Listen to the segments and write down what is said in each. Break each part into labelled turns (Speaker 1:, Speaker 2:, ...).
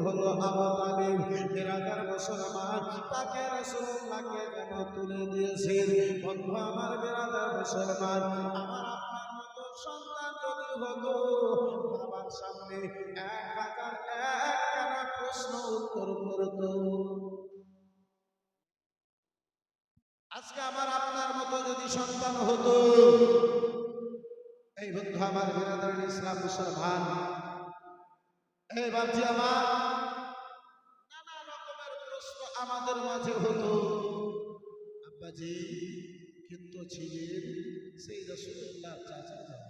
Speaker 1: হলো আবু তালিব। বিরাদার মুসলমান, তাকে রাসূলুল্লাহকে যেন তুলে দিয়েছেন। বন্ধু আমার, বিরাদার মুসলমান, আমার আপনার মতো সন্তান যদি হতো, বাবার সামনে 1001 প্রশ্ন উত্তর করত। আজকে আমার আপনার মতো যদি সন্তান হতো, এই বন্ধু আমার, বিরাদার ইসলাম মুসলমান, এই বাপজি আমার, নানা রকমের প্রশ্ন আমাদের মাঝে হতো। আব্বাজি কিন্তু ছিলেন সেই রাসূলুল্লাহ চাচা যান।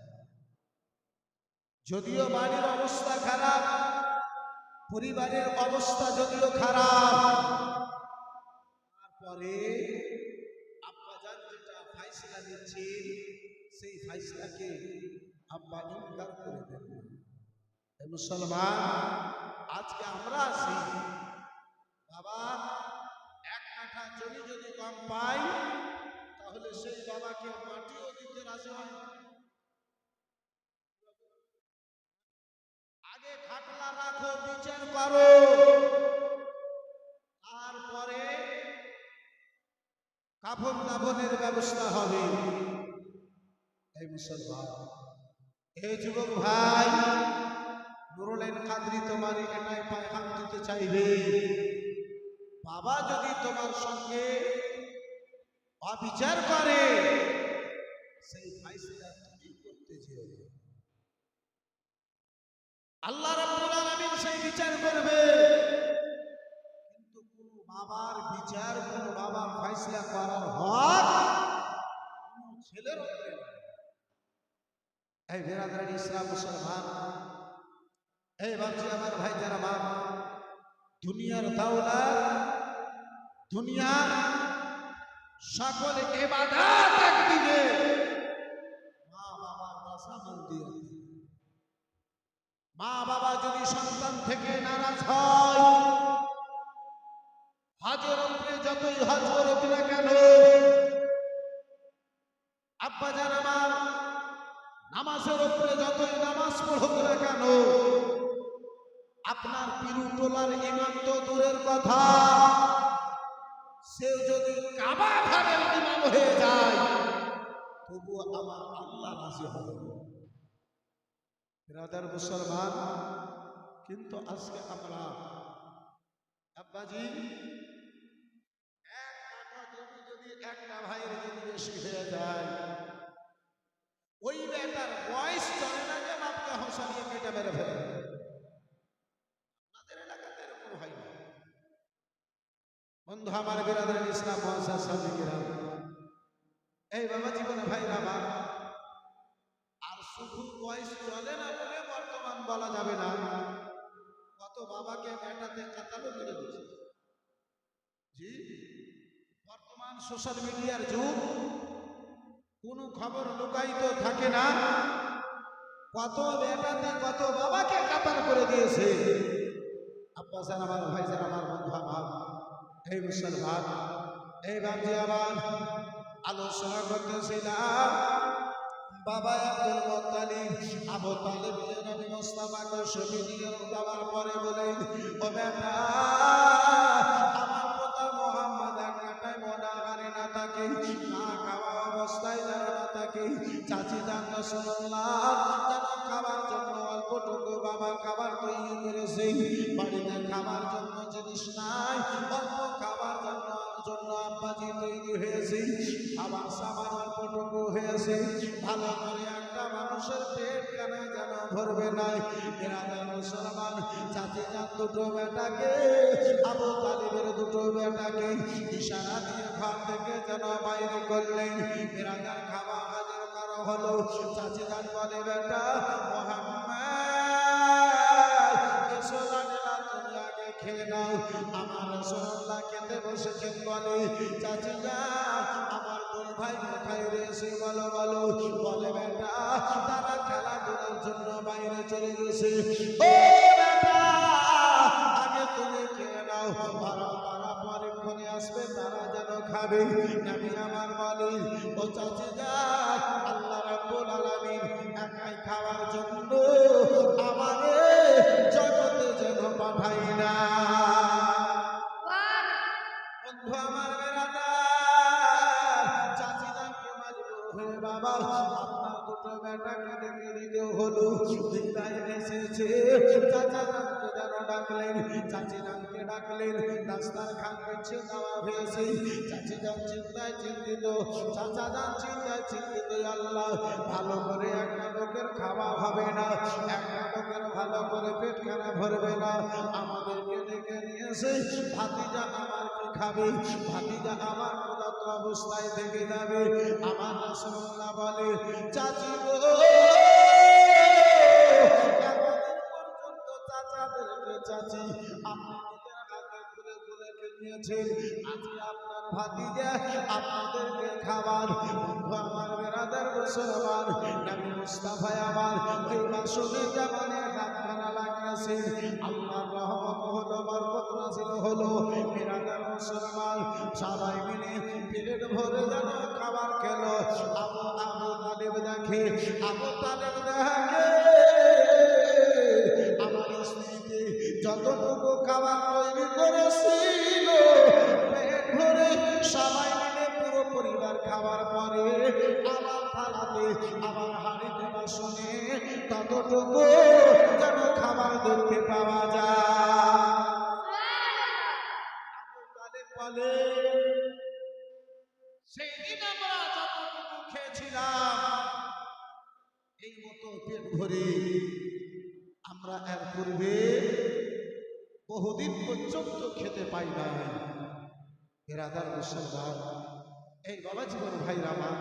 Speaker 1: যদিও বাড়ির অবস্থা খারাপ, পরিবারের অবস্থা যদিও খারাপ, তারপরে আব্বাজান যেটা ফাইসলা দিচ্ছেন, সেই ফাইসলাকে আব্বা ইনকার করে দেন। মুসলমান, আজকে আমরা আছি, বাবা 1 কাঠা জমি যদি কম পাই, তাহলে সেই বাবাকে মাটিও দিতে রাজি হয়। আগে খাটলা রাখো, বিচার করো, তারপরে কাফন দাফনের ব্যবস্থা হবে। এই মুসলমান, এই যুবক ভাই, নুরুল আইন কাদরি তোমার এটাই পায়গাম দিতে চাইবে, বাবা যদি তোমার সঙ্গে অবিচার করে, সেই ফাইসলা তুমি করতে যেও। আল্লাহ রাব্বুল আলামিন সেই বিচার করবে, কিন্তু কোন বাবার বিচার, কোন বাবার ফাইসলা করার হক কোন ছেলের উপরে নেই। এই বিরাদরান ইসলাম মুসলমান, এই বাপজি আমার ভাই যারা মা, দুনিয়ার দাওলাত, দুনিয়ার সকল ইবাদত একদিকে, মা বাবার রাজামন্দি। মা বাবা যদি সন্তান থেকে নারাজ হয়, হজের উপরে যতই হজ করুক না কেন, আব্বাজান আমার নামাজের উপরে যতই নামাজ পড়ুক না কেন, আপনার পিরুটোলার ইমাম তো দূরের কথা, সে যদি কাবা ঘরের ইমাম হয়ে যায়, তবু আমার আল্লাহ রাজি হবে। বিরাদার মুসলমান, কিন্তু আজকে আমরা আব্বাজি 1 কাঠা জমি যদি একটা ভাইয়ের যদি বেশি হয়ে যায়, ওই বেটার বয়স চলে না যে বাপকে হসানিয়ে কেটে মেরে ফেলে। আপনাদের এলাকাতে এরকম হয় না বন্ধু আমার, বিরাদার ইসলাম মহাশয় সাদিকেরা, এই বাবা জীবনে ভাই আমার, আর শুধু বয়স চলে না বলে বর্তমান বলা যাবে না, কত বাবাকে বেটাতে কাতারও করে দিচ্ছে। জি, বর্তমান সোশ্যাল মিডিয়ার যুগ, কোনো খবর লুকায়িত থাকে না, কত বেটাতে কত বাবাকে কাতার করে দিয়েছে। আব্বাসান আমার, ভাইজান আমার, বন্ধু আমার, এই মুসলমান, এই বাপজি আমার, আলোচনা করতেছিলাম বাবা আব্দুল মুত্তালিব, আবু তালিব যে নবী মুস্তাফাকে শহীদ দেওয়ার পরে বলেন, ও বেটা, আমার পিতা মুহাম্মদ এক কাটায় মোনাগারে না থাকে, না খাওয়া অবস্থায় যেন না থাকে, চাচি জান রাসূলুল্লাহ যেন খাবার জন্য অল্পটুকু বাবা খাবার তৈরি করেছে, বাড়িতে খাবার জন্য জিনিস নাই, অল্প খাবার জন্য আব্বাজি তৈরি হয়েছে, খাবার সামান অল্পটুকু হয়েছে, ভালো করে একটা মানুষের পেট কেন যেন ভরবে নাই। বিরাদার মুসলমান, চাচি যান দুটো বেটাকে, আবু তালিবের দুটো বেটাকে ইশারা দিয়ে ঘর থেকে যেন বাইরে করলেন। বিরাদার খাওয়া হাজির করা হলো, চাচি যান বলে, বেটা মুহাম্মদ, এসো রানীরা, তুমি আগে খেয়ে নাও। আমার রাসূলুল্লাহ খেতে বসেছেন বলে, চাচি যান আমার দুই ভাই কোথায় রয়েছে বলো বলো। বলে, বেটা তারা খেলাধুলার জন্য বাইরে চলে গেছে। ও বেটা, আগে তুমি খেয়ে নাও, তারা পরক্ষণে আসবে, তারা যেন খাবে। নবী আমার বলে, ও চাচি যান, আল্লাহ রাব্বুল আলামিন একাই খাওয়ার জন্য আমাদের জগতে যেন পাঠাই না। এসেছে। চাচা নামকে যেন ডাকলেন, চাচি নামকে ডাকলেন, রাস্তার খান পেছে দেওয়া হয়েছে। চাচি যান চিন্তায় চিন্তিত, চাচা যান চিন্তায় চিন্তিত। আল্লাহ, ভালো করে একটা লোকের খাওয়া হবে না, একটা লোকের ভালো করে পেট খানা ভরবে না, আমাদেরকে ডেকে নিয়েছে। ভাতিজা আমার কি খাবে, ভাতিজা আমার মূলত অবস্থায় থেকে যাবে। আমার রাসূলুল্লাহ বলে, চাচি গো, এতদিন পর্যন্ত চাচাদেরকে চাচি আপনি নিজের হাতে তুলে তুলে নিয়েছেন, আজকে আপনার ভাতিজা আপনাদেরকে খাবার। বন্ধু আমার, বেরাদার মুসলমান, নবী মুস্তাফা আমার ওই বাসনে জামানে হাতখানা লাগিয়েছেন। আল্লাহর রহমত হলো, বরকত নাযিল হলো। বেরাদার মুসলমান, সবাই মিলে পেট ভরে যেন খাবার খেলো। আবু তালেব দেখে, আবু তালেব দেখে আমার স্ত্রীকে যতটুকু খাবার তৈরি করেছিল, পেট ভরে সবাই মিলে পুরো পরিবার খাবার পরে আবার থালাতে, আবার হাঁড়িতে, বাসনে ততটুকু যেন খাবার দেখতে পাওয়া যায়। আবু তালেব বলে, সেই দিন আমরা যতটুকু খেয়েছিলাম এই মতো পেট ভরে আমরা এর পূর্বে বহুদিন পর্যন্ত খেতে পাই না। বেরাদার মুসলমান, এই বাবা জীবন ভাইরা আমার,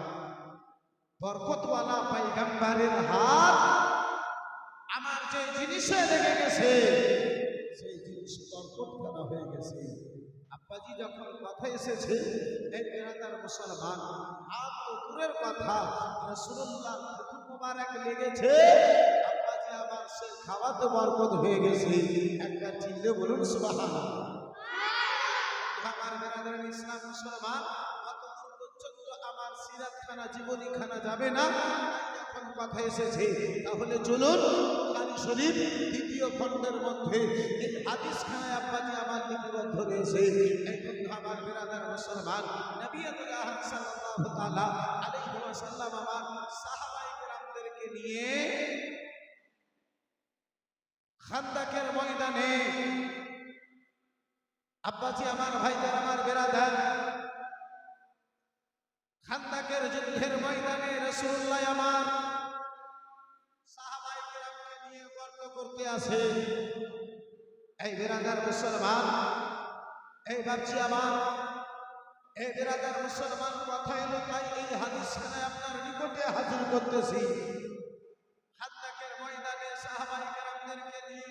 Speaker 1: বরকতওয়ালা পয়গম্বরের হাত আমার যে জিনিসে লেগে গেছে, সেই জিনিস বরকতখানা হয়ে গেছে। আব্বাজি যখন কথা এসেছে, এই বেরাদার মুসলমান, হাত তো দূরের কথা, রাসূলুল্লাহ ফুল মুবারক লেগেছে, আব্বাজি আমার সে খাওয়াতে বরকত হয়ে গেছে। একবার চিল্লে বলুন সুবহানাল্লাহ। আমার বেরাদার ইসলাম মুসলমান, কতদূর পর্যন্ত আমার সিরাতখানা, জীবনীখানা যাবে না, যখন কথা এসেছে, তাহলে চলুন বুখারী শরীফ 2য় খণ্ডের মধ্যে এই হাদিসখানায় আব্বাজি আমার লিপিবদ্ধ রয়েছে। এই বন্ধু আমার বেরাদার মুসলমান, নবী আকরাম সাল্লাল্লাহু তাআলা আলাইহি ওয়াসাল্লাম আমার সাহাবায়ে কেরামদেরকে নিয়ে খান্দাকের ময়দানে, আব্বাজি আমার ভাইজান আমার বেরাদার, খান্দাকের যুদ্ধের ময়দানে রাসূলুল্লাহ আমার সাহাবায়ে কেরামকে নিয়ে গর্ব করতে আসে। এই বেরাদার মুসলমান, এই বাচ্চা আমার, এই বেরাদার মুসলমান, কথা এলো তাই এই হাদিসখানায় আপনার নিকটে হাজির করতেছি। খান্দাকের ময়দানে সাহাবায়ে কেরামদেরকে নিয়ে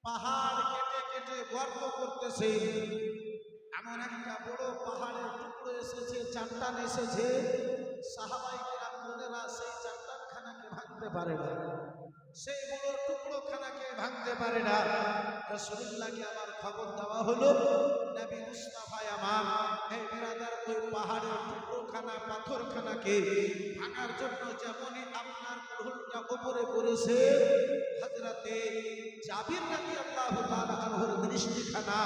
Speaker 1: পাহাড় কেটে কেটে গর্ব করতেছে। এমন একটা বড় পাহাড়ের টুকরো এসেছে, চাট্টান এসেছে, সাহাবায়ে কেরাম বোনেরা সেই চাট্টানখানাকে ভাঙতে পারে না, সেই বড় টুকরোখানাকে ভাঙতে পারে না। রাসূলুল্লাহকে আমার খবর দেওয়া হলো, নবী মুস্তাফা আমার এই বেরাদার ওই পাহাড়ের টুকরোখানা, পাথরখানাকে ভাঙার জন্য যেমনই আপনার গ্রহণটা উপরে পড়েছে, হযরতে জাবির রাদিয়াল্লাহু তাআলা আনহুর দৃষ্টিখানা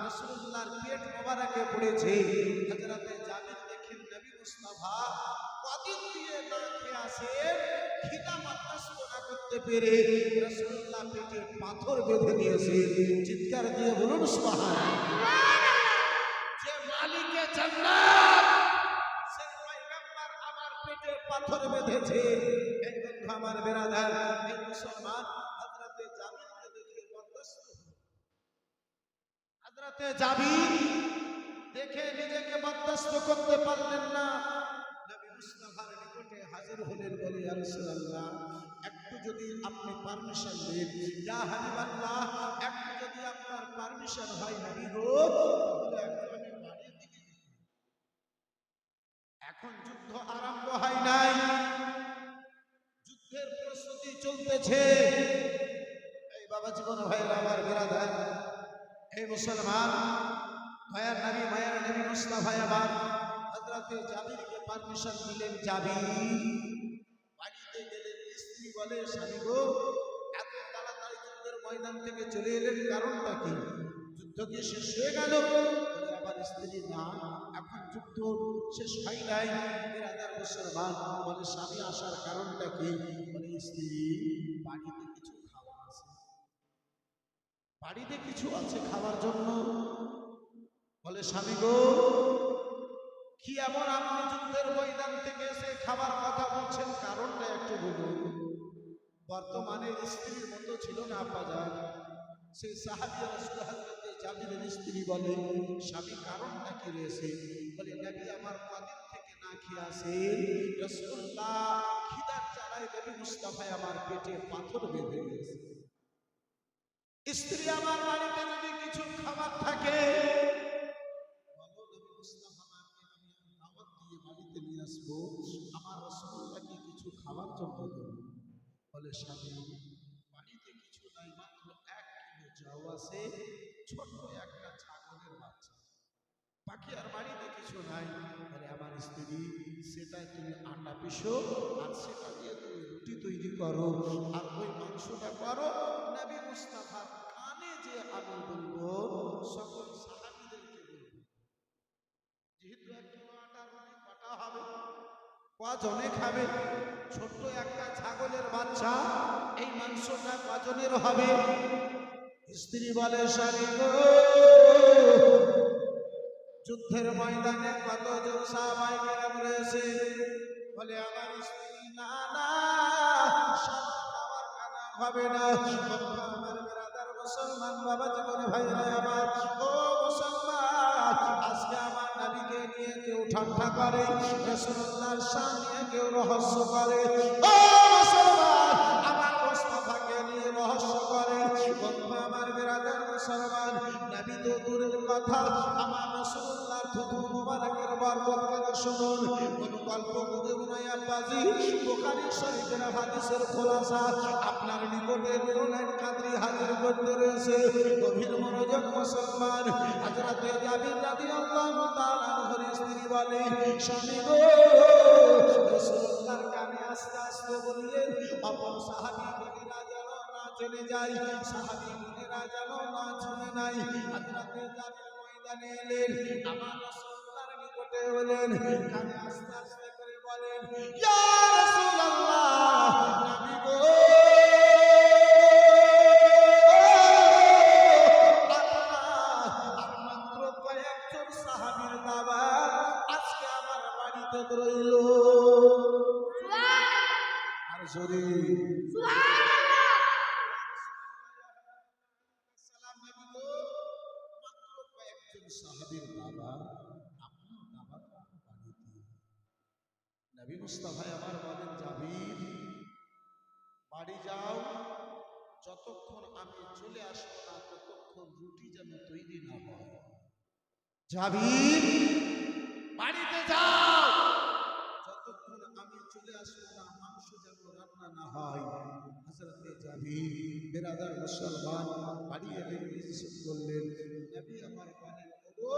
Speaker 1: রাসূলুল্লাহর পেট মোবারকে পড়েছে। হযরতে জাবির দেখেন নবী মুস্তাফা কদিন দিয়ে না খেয়ে আসেন, খিদা বরদাস্ত না করতে পেরে রাসূলুল্লাহ পেটে পাথর বেঁধে দিয়েছে। চিৎকার দিয়ে বলুন সুবহানাল্লাহ। যে মালিকে জান্নাত, সেই পয়গম্বর আমার পেটে পাথর বেঁধেছে। এই বন্ধু আমার বেরাদার, এই মুসলমান হযরতে জাবিরকে দেখে বরদাস্ত হলো। হযরতে জাবির দেখে নিজেকে বরদাস্ত করতে পারলেন না, নবী মুস্তাফার নিকটে হাজির হলেন। বলে, ইয়া রাসূলুল্লাহ, একটু যদি আপনি পারমিশন দেন, ইয়া হাবিবাল্লাহ, একটু যদি আপনার পারমিশন হয় নবী গো, তাহলে একটু আমি বাড়ির দিকে যেতে। এখন যুদ্ধ আরম্ভ হয় নাই, যুদ্ধের প্রস্তুতি চলতেছে। এই বাবা জীবন ভাইরা আমার বেরাদার, এই মুসলমান, মায়ার নবী, মায়ার নবী মুস্তাফা আমার হযরতে জাবিরকে পারমিশন দিলেন, যাবি। বাড়িতে গেলেন, স্ত্রী বলে, স্বামী গো, এত তাড়াতাড়ি যুদ্ধের ময়দান থেকে চলে এলেন, কারণটা কি? যুদ্ধ কি শেষ হয়ে গেল? বলে আবার স্ত্রী, না, এখন যুদ্ধ শেষ হয় নাই। বেরাদার মুসলমান, বলে স্বামী আসার কারণটা কি? বলে স্ত্রী, বাড়িতে কিছু খাওয়া বাড়িতে কিছু আছে খাবার জন্য? বলে স্বামী গো, কি এমন আপনি যুদ্ধের ময়দান থেকে এসে খাবার কথা বলছেন, কারণটা একটু বলুন। বর্তমানে স্ত্রীর মতো ছিল না আব্বাজান। সেই সাহাবী রাসূল হযরত জাবিরের স্ত্রী বলে, স্বামী কারণটা কি রয়েছে? বলে নবী আমার কদিন থেকে না খেয়ে আছেন, রাসূলুল্লাহ খিদার জ্বালায় নবী মুস্তাফা আমার পেটে পাথর বেঁধে গেছে। স্ত্রী আমার বাড়িতে যদি কিছু খাবার থাকে, বলো নবী মুস্তাফা আমাকে আমি দাওয়াত দিয়ে বাড়িতে নিয়ে আসবো, আমার রাসূলুল্লাহকে কিছু খাবার জন্য দেব। বলে স্বামী বাড়িতে কিছু নাই, মাত্র 1 কিলো চাল আছে, ছোট্ট একটা ছাগলের বাচ্চা, বাকি আর বাড়িতে কিছু নাই। বলে আমার স্ত্রী সেটাই তুমি আটা পিষো, আর সেটা দিয়ে তুমি রুটি তৈরি করো, আর ওই মাংসটা করো। নবী মুস্তাফার কানে যে আমি বলবো, সকল সাহাবীদেরকে বলবো, যেহেতু 1 কিলো আটা রুটি কটা হবে, কজনে খাবে? ছোট্ট একটা ছাগলের বাচ্চা, এই মাংসটা কজনের হবে? স্ত্রী বলে স্বামী গো, যুদ্ধের ময়দানে কতজন সাহাবায়ে কেরাম রয়েছে? বলে আমার স্ত্রী না না, সবার খাবার খানা হবে না। আমার ব্রাদার মুসলমান বাবা জীবনে ভাইরা আমার, ও মুসলমান, আজকে আমার নবীকে নিয়ে কেউ ঠাট্টা করে, রাসূলুল্লাহর শান নিয়ে কেউ রহস্য করে। ও মুসলমান, আমার মুস্তাফাকে নিয়ে রহস্য করে। বন্ধু আমার ব্রাদার মুসলমান, নবী তো দূরের কথা, আমার রাসূলুল্লাহর থুতু মুবারকের বরকত করে শুনুন। কোন গল্প গুজব নয় আব্বাজি, বুখারী শরীফের হাদিসের খোলাসা আপনার নিকটে নুরুল কাদরি হাজির করতে রয়েছে। গভীর মনোযোগ মুসলমান। হযরত জাবির রাদিয়াল্লাহু তাআলা আনহুর স্ত্রী বলে, স্বামী গো, রাসূলুল্লাহর কানে আস্তে আস্তে বললেন, অপর সাহাবী গণেরা যেন না চলে যায়, সাহাবী গণেরা যেন না শুনে নাই। হযরত জাবির ময়দানে এলেন, আমার রাসূলুল্লাহর নিকটে হলেন, কানে আস্তে আস্তে করে বলেন, ইয়া রাসূলুল্লাহ, নবী গো, আর মাত্র কয়েকজন সাহাবীর দাওয়াত আজকে আমার বাড়িতে রইল। আর জোরে সুবহানাল্লাহ। সালাম নবী গো, মাত্র কয়েকজন সাহাবীর দাওয়াত, আপনার দাওয়াত বাড়িতে। নবী মুস্তাফা আমার বলেন, জাবির বাড়ি যাও, যতক্ষণ আমি চলে আসবো না ততক্ষণ রুটি যেন তৈরি না হয়। জাবির বাড়িতে যাও, যতক্ষণ আমি চলে আসবো না মাংস যেন রান্না না হয়। হযরতে জাবির বিরাদার মুসলমান বাড়ি এলেন, রিসিভ করলেন। নবী আমার বলেন, ও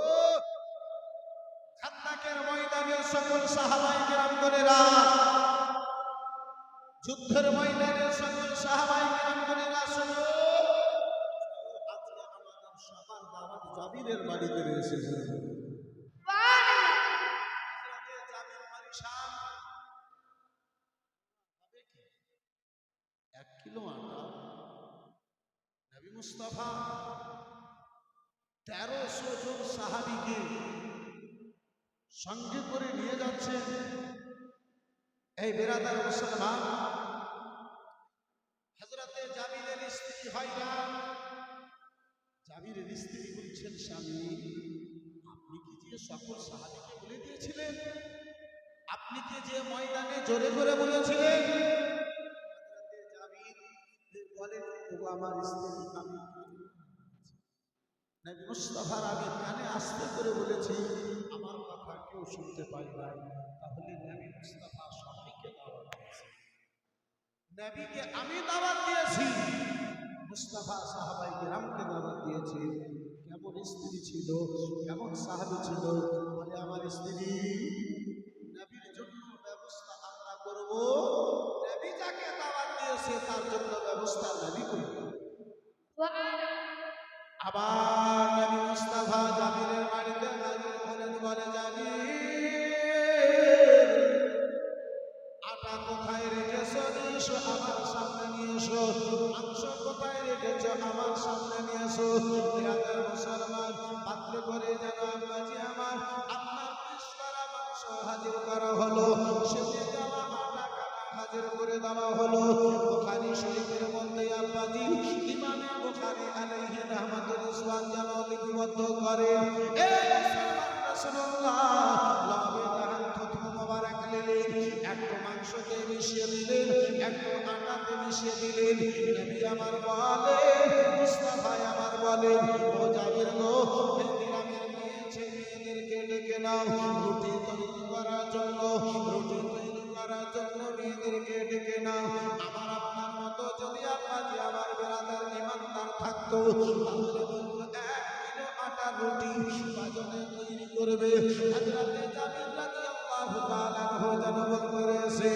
Speaker 1: খান্দাকের ময়দানের সকল সাহাবায়ে কেরাম গণেরা, যুদ্ধের ময়দানের সকল সাহাবায়ে কেরাম গণেরা, শুনো, আজকে আমাদের সবার দাওয়াত জাবিরের বাড়িতে রয়েছে। সুবহানাল্লাহ। হযরতে জাবির পরিশান, হবে কি 1 কিলো আটা, নবী মুস্তাফা 1300 জন সাহাবীকে সঙ্গে করে নিয়ে যাচ্ছেন। এই বিরাদার মুসলমান, হযরতে জাবিরের স্ত্রী ভাইরা, জাবিরের স্ত্রী বলছেন, স্বামী আপনি কি যে সকল সাহাবীকে বলে দিয়েছিলেন, আপনি কি যে ময়দানে জোরে করে বলেছিলেন? হযরতে জাবির বলেন, ও আমার স্ত্রী, আমি নবী মুস্তাফার আমি কানে আস্তে করে বলেছি, আমার কথা কেউ শুনতে পায় না। তাহলে নবী মুস্তাফা সবাইকে দাওয়াত দিয়েছে, নবীকে আমি দাওয়াত দিয়েছি, মুস্তাফা সাহাবায়ে কেরামকে দাওয়াত দিয়েছি। কেমন স্ত্রী ছিল, কেমন সাহাবী ছিল? বলে আমার স্ত্রী, নবীর জন্য ব্যবস্থা আমরা করব, নবী যাকে দাওয়াত দিয়েছে তার জন্য ব্যবস্থা নবী করবে। আবার নবী মুস্তাফা জাবিরের বাড়িতে হাজির হলেন। বলে জাবির, আটা আটা কোথায় রেখেছো নিয়ে এসো আমার সামনে নিয়ে এসো, মাংস কোথায় রেখেছো আমার সামনে নিয়ে এসো। বিরাদার মুসলমান পাত্রে করে যেন আব্বাজি আমার আপনার পিস করা মাংস হাজির করা হলো, সেজে যাওয়া আটা কাটা হাজির করে দেওয়া হলো। বুখারী শরীফের মধ্যে আব্বাজি ইমামে বুখারী আলাইহি রাহমাতুল্লাহ যেন লিপিবদ্ধ করেন, এ মুসলমান রাসূলুল্লাহ লবে জাহান থুতু মোবারক নিলেন, একটু মাংসতে মিশিয়ে দিলেন, একটু আটাতে মিশিয়ে দিলেন। নবী আমার বলে, মুস্তাফা আমার বলে, ও জাবির গো, গ্রামের মেয়ে ছেলেদেরকে ডেকে নাও রুটি তৈরি করার জন্য, রুটি তৈরি করার জন্য মেয়েদেরকে ডেকে নাও। আমার আপনার মতো যদি আব্বাজি আমার বেরাদার ইমানদার থাকতো, তাহলে বলতো 1 কিলো আটার রুটি বাজনে তৈরি করবে। হযরতে জাবির রাদিয়াল্লাহু তাআলা যেন বলতে রয়েছে,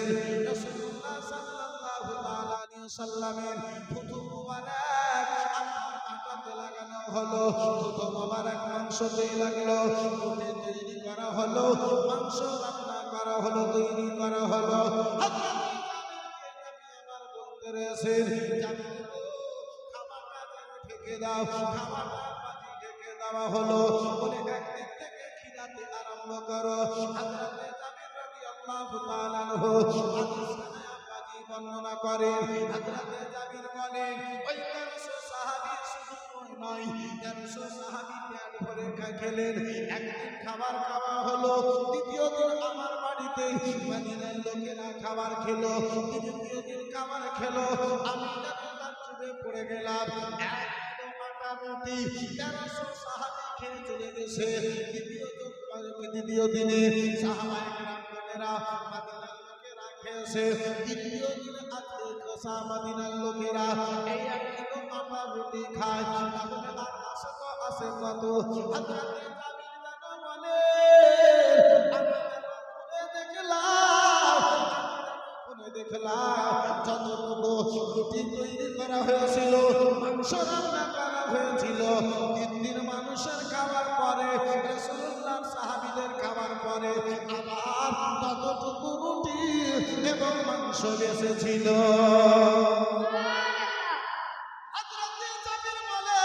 Speaker 1: রাসূলুল্লাহ সাল্লাল্লাহু তাআলা আলাইহি ওয়াসাল্লামের থুতু মুবারক আমার আটাতে লাগানো হলো, থুতু মুবারক মাংসতে লাগলো, রুটি তৈরি করা হলো, মাংস রান্না করা হলো, তৈরি করা হলো। হযরতে জাবিরকে নবী আমার বলতে রয়েছে, জাবির গো, খাবারটা যেন ঢেকে দাও, খাবারটা বাজি ঢেকে দেওয়া হলো। বলে একদিক থেকে খিলাতে আরম্ভ করো। হযরতে জাবির রাদিয়াল্লাহু তাআলা আনহু হাদিসখানে আব্বাজি বর্ণনা করেন, হযরতে জাবির বলেন, ওই 1300 সাহাবী শুধু নয়, 1300 সাহাবী পেট ভরে খেলেন। একদিন খাবার খাওয়া হলো, দ্বিতীয় দিন আমার বাড়িতে মদিনার লোকেরা খাবার খেলো, তৃতীয় দিন খাবার খেলো। আমি যখন তাজ্জুবে পড়ে গেলাম, 1 কিলো আটা রুটি 1300 সাহাবী খেয়ে চলে গেছে। দ্বিতীয় দিনে সাহাবায়ে কেরামেরা মদিনার লোকেরা খেয়েছে, তৃতীয় দিন আজকে মদিনার লোকেরা এই 1 কিলো আটা রুটি খায়। তাহলে আর আসে তো আসে কত? হযরতে জাবির জানো বলে, আমি দেখলাম যতটুকু রুটি তৈরি করা হয়েছিল, মাংস রান্না করা হয়েছিল, 3 দিন মানুষের খাবার পরে, রাসূলুল্লাহর সাহাবীদের খাবার পরে আবার ততটুকু রুটি এবং মাংস বেঁচেছিল। হযরতে জাবির বলে,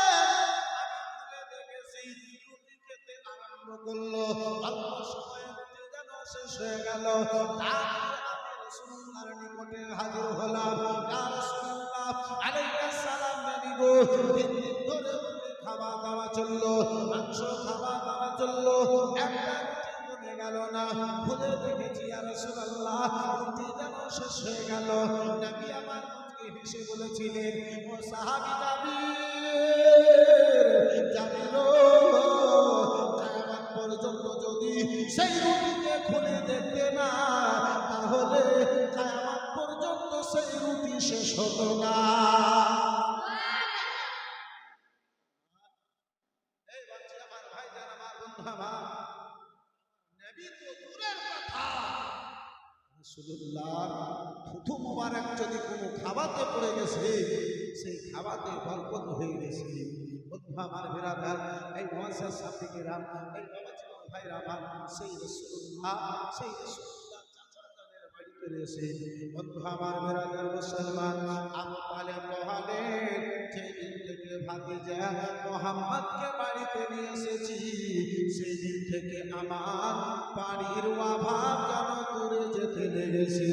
Speaker 1: আমি খুলে দেখেছি রুটি খেতে আরম্ভ করলো, অল্প সময়ে রুটি যেন শেষ হয়ে গেল। রাসূলুল্লাহর নিকটে হাজির হলাম, ইয়া রাসূলুল্লাহ আলাইহিস সালাম, নবী গো, 3 দিন ধরে খাওয়া দাওয়া চললো, মাংস খাওয়া দাওয়া চললো, একটা রুটি কমে গেল না। খুলে দেখেছি ইয়া রাসূলুল্লাহ রুটি যেন শেষ হয়ে গেল। নবী আমার মুখে হেসে বলেছিলেন, ও সাহাবী জাবির, কিয়ামত পর্যন্ত যদি সেই রুটিকে খুলে দেখতে না, তাহলে কিয়ামত পর্যন্ত সেই রুটি শেষ হতো না। এই বাচ্চা আমার ভাইজান, আমার বন্ধু আমার, নবী তো দূরের কথা, রাসূলুল্লাহর থুতু মোবারক যদি কোনো খাবাতে পড়ে গেছে, সেই খাবাতে বরকত হয়ে গেছে। বন্ধু আমার বেরাদার, এই মুআজ্জাজ সাদিকেরাম, এই বাবাজি ভাইরা আমার, সেই রাসূলুল্লাহ চাচা জানের বাড়িতে রয়েছে। বন্ধু আমার বেরাদার মুসলমান, আবু তালেব বলেন, যেদিন থেকে ভাতিজা মুহাম্মদকে বাড়িতে নিয়ে এসেছি, সেই দিন থেকে আমার বাড়ির অভাব যেন দূরে যেতে লেগেছে।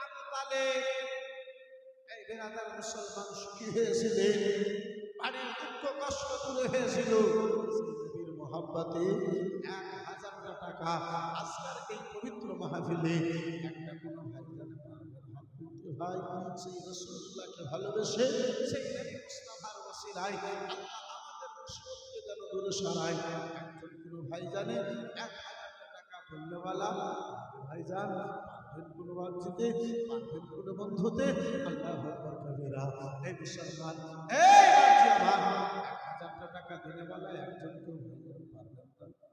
Speaker 1: আবু তালেব এই বেরাদার মুসলমান সুখী হয়েছিলেন, বাড়ির দুঃখ কষ্ট দূরে হয়েছিল। নবীর মহব্বতে 1000টা টাকা আজকের এই পবিত্র মাহফিলে একটা কোনো ভাই সেই রাসূলুল্লাহকে ভালোবেসে, সেই নবী মুস্তাফার ওসিলায় আল্লাহ আমাদের মুসিবতকে যেন দূরে সরায়। একজন কোনো ভাই জানে 1000টা টাকা বললেওয়ালা ভাইজান পারবেন কোনো বাচ্চিতে, পারবেন কোনো বন্ধুতে, আল্লাহু আকবার কবিরা। এই মুসলমান, এই বাচ্চা আমার 1000টা টাকা দিনেওয়ালা একজন কেউ পারবেন না।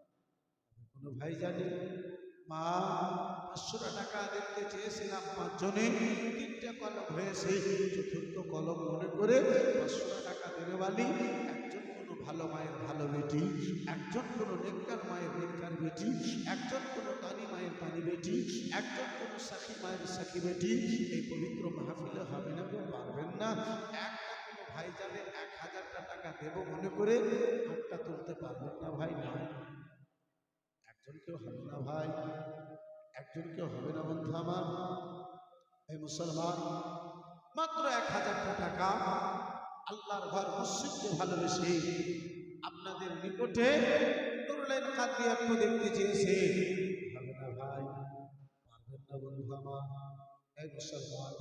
Speaker 1: কোনো ভাই জানে মা 500 টাকা দেখতে চেয়েছিলাম, 5 জনে 3টে কলম হয়েছে, চতুর্থ কলম মনে করে 500 টাকা দেনেওয়ালি একজন কোনো ভালো মায়ের ভালো বেটি, একজন কোনো নেককার মায়ের নেককার বেটি, একজন কোনো দানি মায়ের দানি বেটি, একজন কোনো সাখী মায়ের সাখী বেটি এই পবিত্র মাহফিলে হবে না গো, পারবেন না। একটা কোনো ভাই যাবে 1000টা টাকা দেবো মনে করে হাতটা তুলতে পারবেন না ভাই, না একজন কেউ হবে না ভাই, একজন কেউ হবে না বন্ধু আমার। এই মুসলমান মাত্র 1000টা টাকা আল্লাহর ঘর মসজিদকে ভালোবেসে আপনাদের নিকটে নুরুল কাদরি একটু দেখতে চেয়েছে, হবে না ভাই, পারবেন না বন্ধু আমার। এই মুসলমান,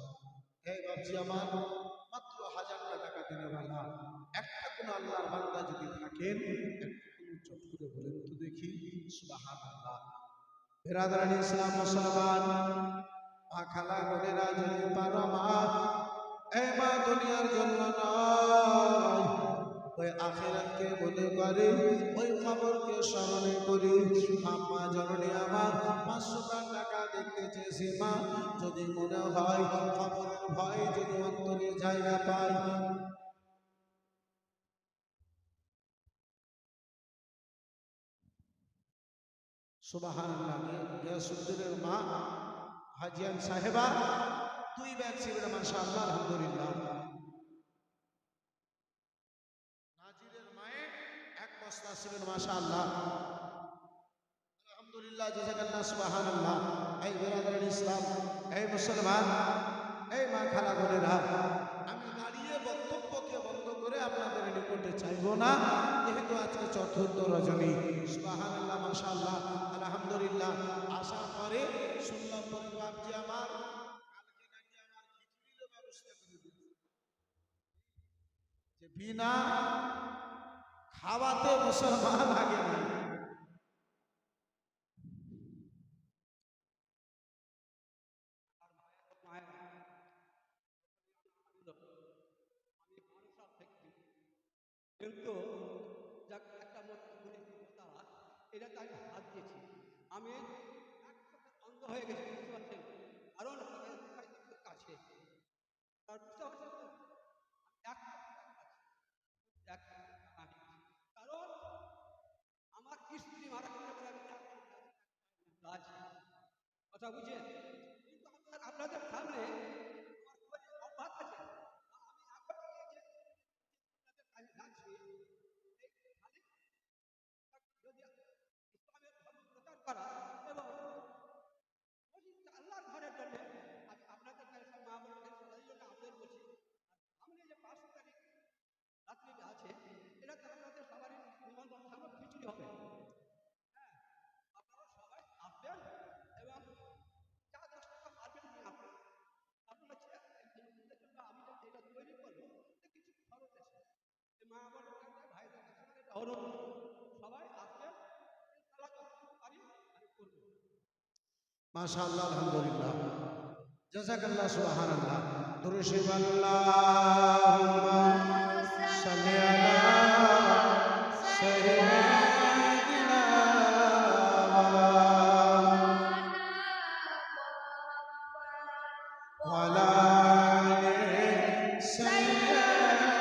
Speaker 1: এই বাবজি আমার, মাত্র 1000টা টাকা দিনে বেলা একটা কোন আল্লাহর বান্দা যদি থাকেন একটু চট করে বলেন তো দেখি সুবহানাল্লাহ। বিরাদরান ইসলাম মুসলমান মা খালা বোনেরা যদি পারো মা, এই মা দুনিয়ার জন্য নয়, ওই আখিরাতকে মনে করে, ওই কবরকে স্মরণে করি। আম্মা জননী আমার 500 টাকা দেখতে চেয়েছে মা, যদি মনে হয় কবরের ভয় যদি অন্তরে জায়গা পায়, সুবহানাল্লাহ। গিয়াসউদ্দিনের মা হাজিয়ান সাহেবা 2 ব্যাগ ছিল মাশাআল্লাহ, আলহামদুলিল্লাহ। নাজিরের মায়ে 1 বস্তা ছিল মাশাআল্লাহ, আলহামদুলিল্লাহ, জাযাকাল্লাহ, সুবহানাল্লাহ। এই বিরাদরান ইসলাম, এই মুসলমান, এই মা খালা বোনেরা, আমি দাঁড়িয়ে বক্তব্যকে বন্ধ করে আপনাদের নিকটে চাইবো না, যেহেতু আজকে চতুর্থ রজনী। সুবহানাল্লাহ, মাশাআল্লাহ, আলহামদুলিল্লাহ। আসার পরে শুনলাম পরে বাপজি আমার কালকে নাকি আমার খিচুড়ির ব্যবস্থা করে দিয়েছে, যে বিনা খাওয়াতে মুসলমান আগে নাই।
Speaker 2: কিন্তু যাক একটা তারা এটা তাই হাত দিয়েছি, আমি অন্ধ হয়ে গেছি, বুঝতে পারছেন, কারণ কাছে আর বুঝতে পারছেন তো, কারণ আমার স্ত্রী মারা কথা বুঝে, কিন্তু আপনাদের সামনে অভ্যাস আছে, আমি যাচ্ছি যদি ইসলামের ধর্ম প্রচার করা এবং আল্লাহর ঘরের জন্য আমি আপনাদের কাছে মা বলতে এই জন্য আপনাদের বলছি, সামনে যে 5 তারিখ রাত্রি আছে, এটাতে আপনাদের সবারই নিমন্ত্রণ থাকবে, খিচুড়ি হবে, হ্যাঁ, আপনারা সবাই আসবেন এবং যা 10 টাকা পারবেন নিয়ে আসবেন। আপনারা জন্য আমি যদি এটা তৈরি করবো কিছু খরচ আছে, মা বলার কাছে ভাইদের কাছে আমার এটা অনুরোধ, সবাই আসবেন, ইনশাআল্লাহ যতটুকু পারি আমি করবো।
Speaker 1: মাশাআল্লাহ, আলহামদুলিল্লাহ, জাযাকাল্লাহ, সুবহানাল্লাহ। দুরূদ শরীফ, আল্লাহুম্মা সাল্লি আলা সাইয়্যিদিনা ওয়া আলা আলি সাইয়্যিদিনা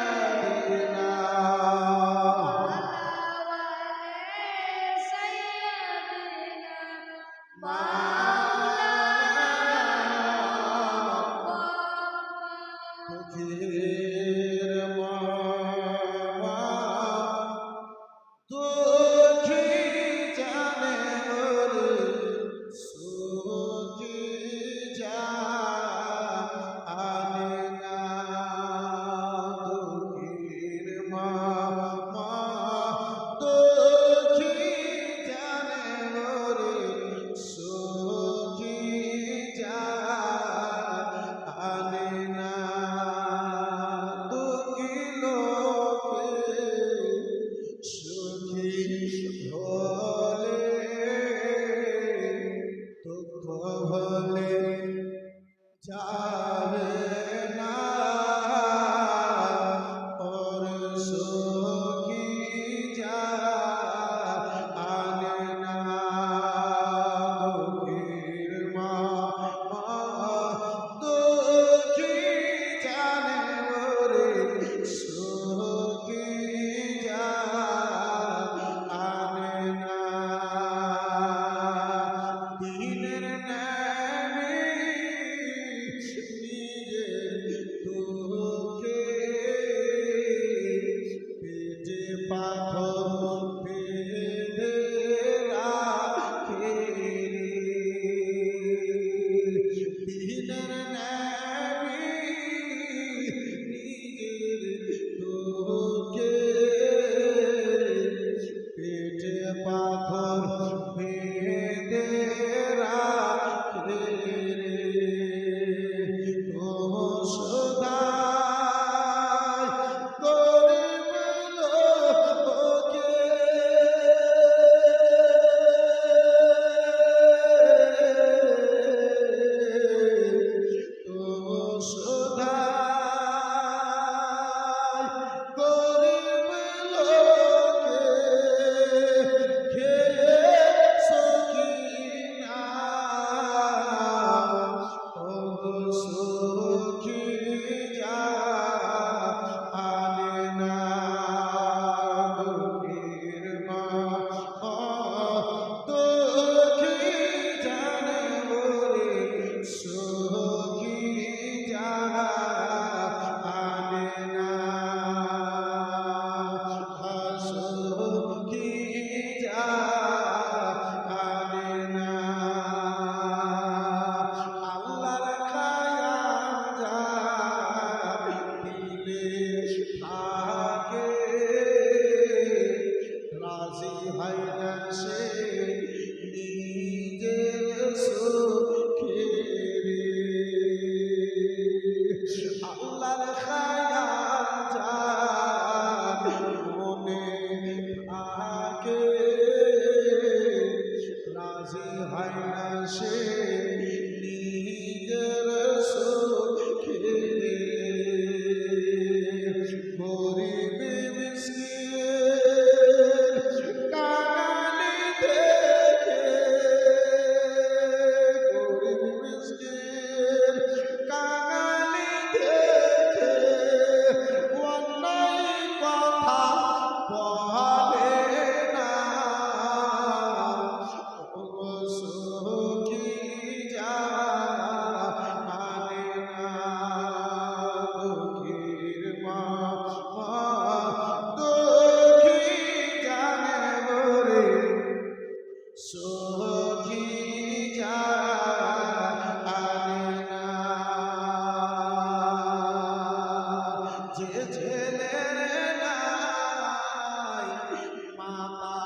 Speaker 1: থাকে রাজি হয় না সে নিজের সুখে রে। আল্লাহর খায়াল যার মনে থাকে রাজি হয় না সে নিজের সুখে রে। গরিব মিসকিন কাঙালি দেখে, গরিব মিসকিন কাঙালি দেখে অন্যায় কথা বলে না। ওগো সখী জানে না, দুঃখীর মা দুঃখী জানে বলে সখী জানে না। যে ছেলের নাই মাতা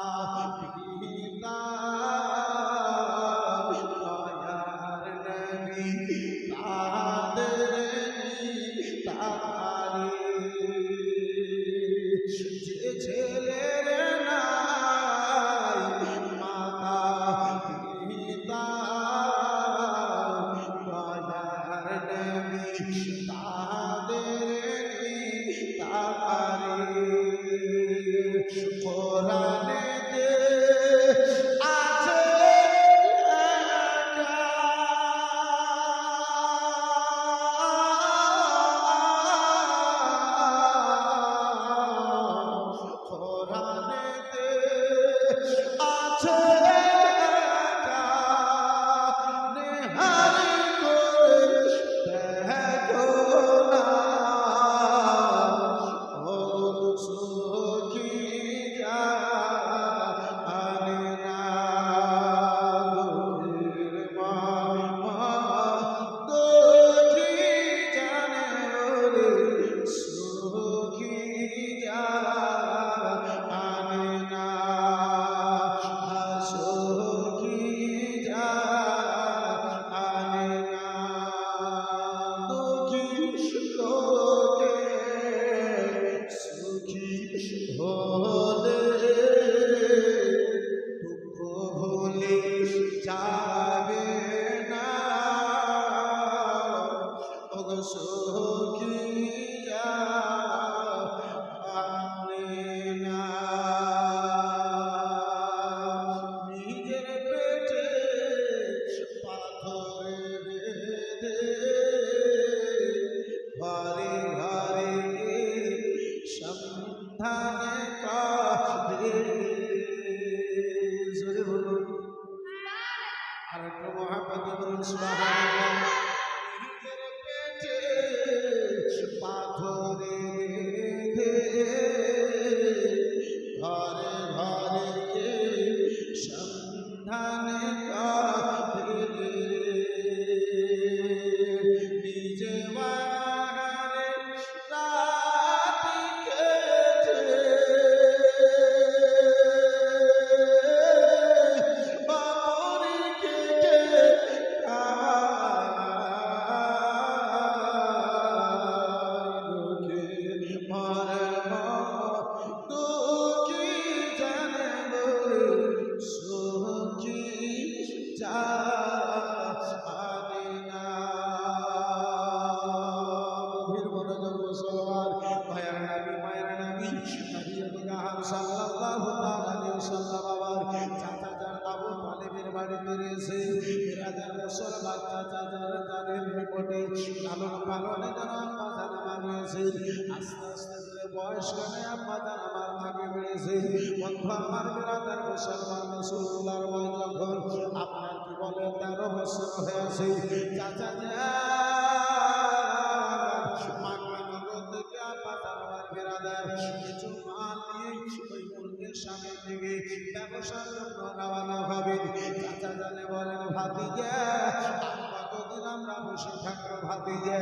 Speaker 1: পিতা দয়ার নবী তাদের তারে। যে ছেলের নাই মাতা পিতা দয়ার নবী তাদের তারে। কোরআনেতে আছে লেখা, কোরআনেতে আছে লেখা, নেহার করে দেখো না। ও সখী জানে না, দুঃখীর মা দুঃখী জানে বলে সখী জানে না। সখী জানে না, দুঃখী লোকে সুখী হলে দুঃখ ভুলে যাবে না। ওগো সখী জানে না। নিজের পেটে পাথরে বেঁধে ঘরে ঘরে সন্ধানে কাঁদে। জোরে বলুন, আর একটু মহাপতি বলুন সুবহানাল্লাহ। নিজের পেটে পাথরে বেঁধে ঘরে ঘরে সন্ধানে কাঁদে। নিজে বাগানে রাতি কেটে বাপরে কেটে লোকে মারে দুঃখী জানে বলে সখী জানে না। গভীর মনোযোগ মুসলমান ভাইয়ের নবী মায়ের নবী নবী আমিনার সাল্লাল্লাহু আলাইহি ওয়াসাল্লাম আমার চাচা যান আবু তালেবের বাড়িতে রয়েছে। বিরাদার মুসলমান চাচা যান জানের নিকটে লালন পালনে যেন আম্মা জান আমার রয়েছে। আস্তে আস্তে করে বয়স কালে আম্মা জান আমার আগে বেড়েছে। বন্ধু আমার বিরাদার মুসলমান রাসূলুল্লাহর বয়স যখন আপনার কি বলেন 13 বছর হয়েছে। চাচা যান মাগমানগর থেকে আব্বা জান আমার বিরাদার কিছু মাল নিয়ে ওই মুরগির সামনে থেকে ব্যবসার জন্য রওনা হবেন। চাচা জানে বলেন ভাতিজা আর কতদিন আমরা বসে থাকবো ভাতিজা।